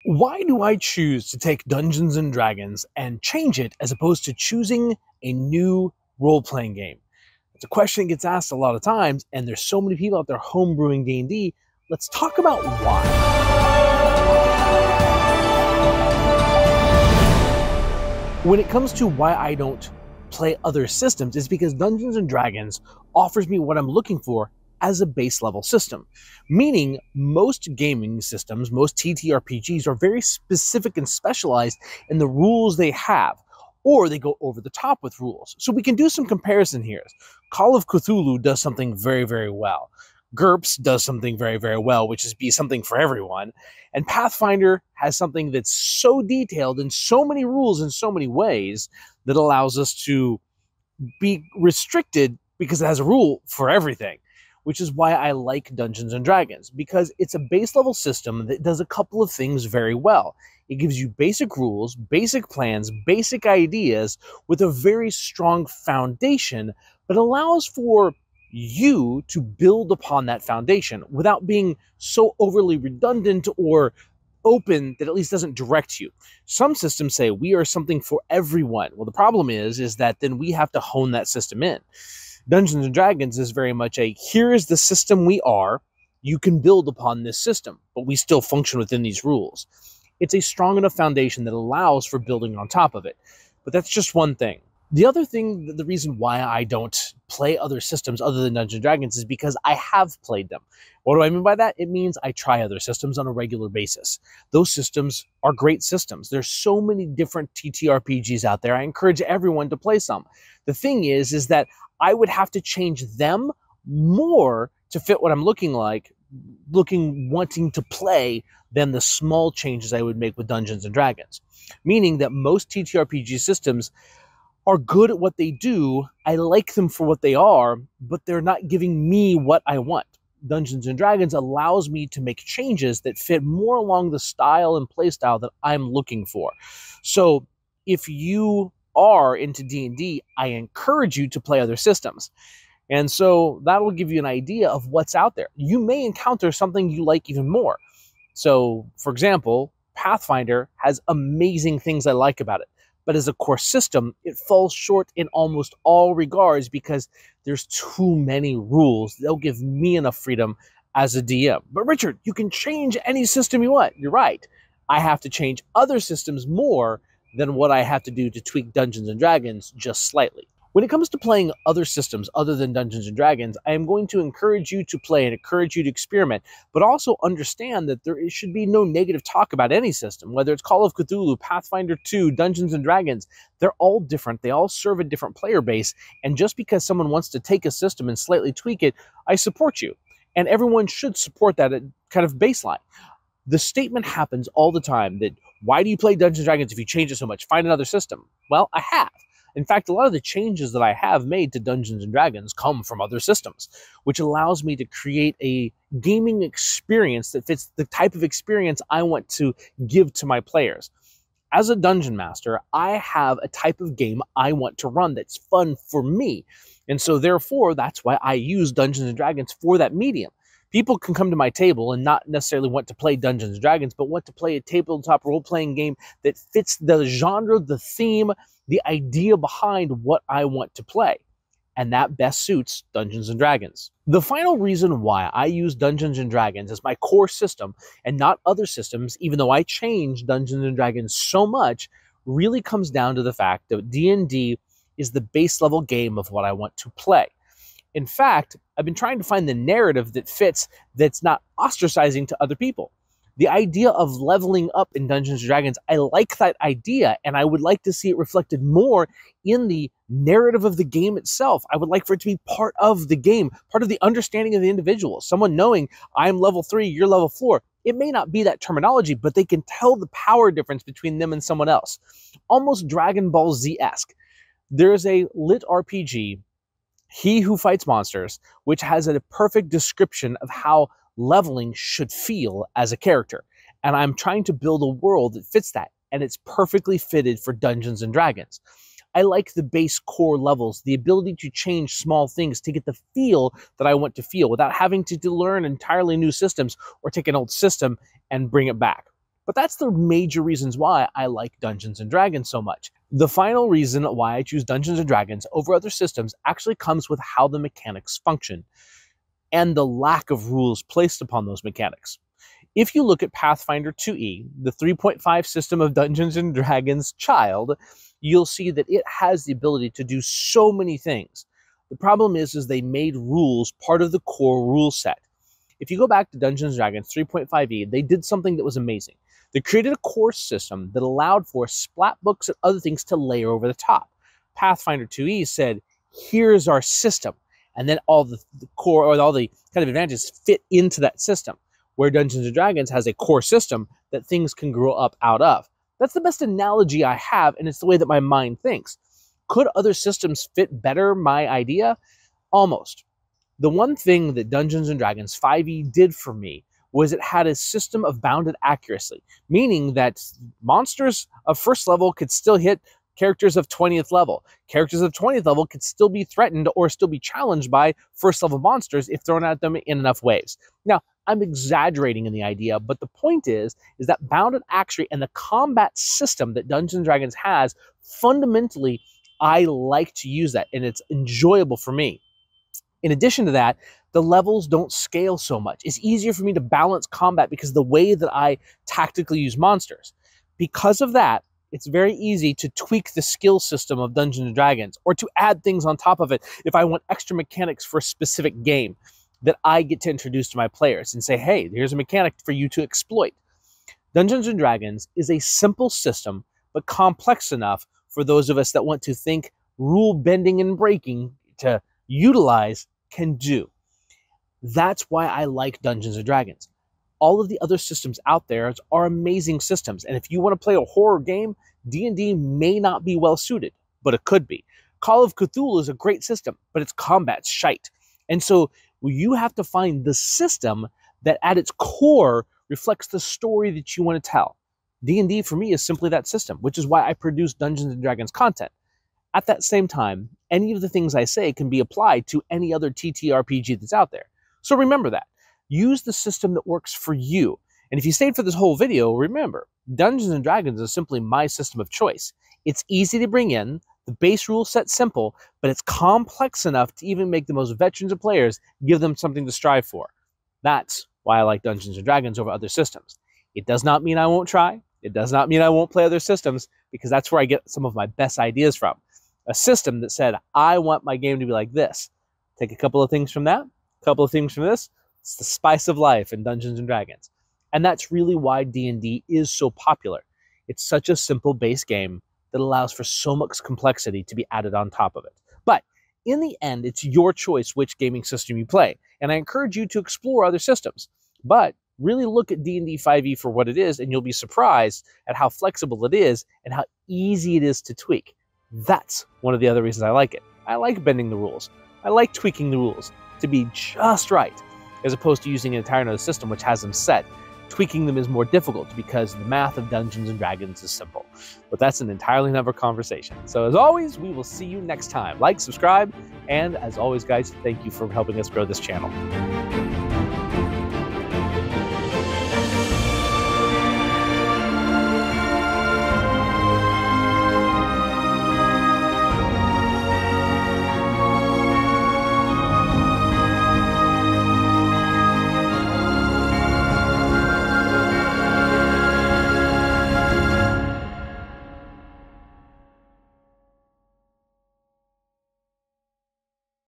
Why do I choose to take Dungeons and Dragons and change it as opposed to choosing a new role-playing game? It's a question that gets asked a lot of times, and there's so many people out there homebrewing D&D. Let's talk about why. When it comes to why I don't play other systems, it's because Dungeons and Dragons offers me what I'm looking for as a base level system. Meaning most gaming systems, most TTRPGs are very specific and specialized in the rules they have, or they go over the top with rules. So we can do some comparison here. Call of Cthulhu does something very, very well. GURPS does something very, very well, which is be something for everyone. And Pathfinder has something that's so detailed and so many rules in so many ways that allows us to be restricted because it has a rule for everything, which is why I like Dungeons and Dragons, because it's a base level system that does a couple of things very well. It gives you basic rules, basic plans, basic ideas with a very strong foundation, but allows for you to build upon that foundation without being so overly redundant or open that at least doesn't direct you. Some systems say we are something for everyone. Well, the problem is that then we have to hone that system in. Dungeons and Dragons is very much a, here is the system we are, you can build upon this system, but we still function within these rules. It's a strong enough foundation that allows for building on top of it. But that's just one thing. The other thing, the reason why I don't play other systems other than Dungeons and Dragons is because I have played them. What do I mean by that? It means I try other systems on a regular basis. Those systems are great systems. There's so many different TTRPGs out there. I encourage everyone to play some. The thing is that I would have to change them more to fit what I'm wanting to play than the small changes I would make with Dungeons and Dragons. Meaning that most TTRPG systems are good at what they do. I like them for what they are, but they're not giving me what I want. Dungeons and Dragons allows me to make changes that fit more along the style and play style that I'm looking for. So if you are into D&D, I encourage you to play other systems. And so that will give you an idea of what's out there. You may encounter something you like even more. So, for example, Pathfinder has amazing things I like about it. But as a core system, it falls short in almost all regards because there's too many rules. They'll give me enough freedom as a DM. But Richard, you can change any system you want. You're right. I have to change other systems more than what I have to do to tweak Dungeons and Dragons just slightly. When it comes to playing other systems other than Dungeons and Dragons, I am going to encourage you to play and encourage you to experiment, but also understand that there should be no negative talk about any system, whether it's Call of Cthulhu, Pathfinder 2, Dungeons and Dragons. They're all different. They all serve a different player base, and just because someone wants to take a system and slightly tweak it, I support you. And everyone should support that kind of baseline. The statement happens all the time that, why do you play Dungeons and Dragons if you change it so much? Find another system. Well, I have. In fact, a lot of the changes that I have made to Dungeons & Dragons come from other systems, which allows me to create a gaming experience that fits the type of experience I want to give to my players. As a dungeon master, I have a type of game I want to run that's fun for me. And so therefore, that's why I use Dungeons & Dragons for that medium. People can come to my table and not necessarily want to play Dungeons & Dragons, but want to play a tabletop role-playing game that fits the genre, the theme, the idea behind what I want to play. And that best suits Dungeons & Dragons. The final reason why I use Dungeons & Dragons as my core system and not other systems, even though I change Dungeons & Dragons so much, really comes down to the fact that D&D is the base level game of what I want to play. In fact, I've been trying to find the narrative that fits, that's not ostracizing to other people. The idea of leveling up in Dungeons & Dragons, I like that idea, and I would like to see it reflected more in the narrative of the game itself. I would like for it to be part of the game, part of the understanding of the individual. Someone knowing, I'm level 3, you're level 4. It may not be that terminology, but they can tell the power difference between them and someone else. Almost Dragon Ball Z-esque. There's a lit RPG, He Who Fights Monsters, which has a perfect description of how leveling should feel as a character. And I'm trying to build a world that fits that, and it's perfectly fitted for Dungeons and Dragons. I like the base core levels, the ability to change small things to get the feel that I want to feel without having to learn entirely new systems or take an old system and bring it back. But that's the major reasons why I like Dungeons and Dragons so much. The final reason why I choose Dungeons and Dragons over other systems actually comes with how the mechanics function and the lack of rules placed upon those mechanics. If you look at Pathfinder 2e, the 3.5 system of Dungeons and Dragons child, you'll see that it has the ability to do so many things. The problem is they made rules part of the core rule set. If you go back to Dungeons and Dragons 3.5e, they did something that was amazing. They created a core system that allowed for splat books and other things to layer over the top. Pathfinder 2e said, here's our system. And then all the core or all the kind of advantages fit into that system, where Dungeons & Dragons has a core system that things can grow up out of. That's the best analogy I have, and it's the way that my mind thinks. Could other systems fit better my idea? Almost. The one thing that Dungeons & Dragons 5e did for me was it had a system of bounded accuracy, meaning that monsters of first level could still hit characters of 20th level. Characters of 20th level could still be threatened or still be challenged by first level monsters if thrown at them in enough waves. Now, I'm exaggerating in the idea, but the point is that bounded accuracy and the combat system that Dungeons & Dragons has, fundamentally, I like to use that, and it's enjoyable for me. In addition to that, the levels don't scale so much. It's easier for me to balance combat because of the way that I tactically use monsters. Because of that, it's very easy to tweak the skill system of Dungeons & Dragons or to add things on top of it if I want extra mechanics for a specific game that I get to introduce to my players and say, hey, here's a mechanic for you to exploit. Dungeons & Dragons is a simple system, but complex enough for those of us that want to think rule bending and breaking to utilize can do. That's why I like Dungeons & Dragons. All of the other systems out there are amazing systems. And if you want to play a horror game, D&D may not be well suited, but it could be. Call of Cthulhu is a great system, but its combat's shite. And so you have to find the system that at its core reflects the story that you want to tell. D&D for me is simply that system, which is why I produce Dungeons & Dragons content. At that same time, any of the things I say can be applied to any other TTRPG that's out there. So remember that. Use the system that works for you. And if you stayed for this whole video, remember, Dungeons & Dragons is simply my system of choice. It's easy to bring in, the base rule set's simple, but it's complex enough to even make the most veterans of players give them something to strive for. That's why I like Dungeons & Dragons over other systems. It does not mean I won't try. It does not mean I won't play other systems, because that's where I get some of my best ideas from. A system that said, I want my game to be like this. Take a couple of things from that, a couple of things from this. It's the spice of life in Dungeons & Dragons. And that's really why D&D is so popular. It's such a simple base game that allows for so much complexity to be added on top of it. But in the end, it's your choice which gaming system you play. And I encourage you to explore other systems. But really look at D&D 5e for what it is, and you'll be surprised at how flexible it is and how easy it is to tweak. That's one of the other reasons I like it. I like bending the rules. I like tweaking the rules to be just right, as opposed to using an entire other system which has them set. Tweaking them is more difficult because the math of Dungeons & Dragons is simple. But that's an entirely another conversation. So as always, we will see you next time. Like, subscribe, and as always, guys, thank you for helping us grow this channel.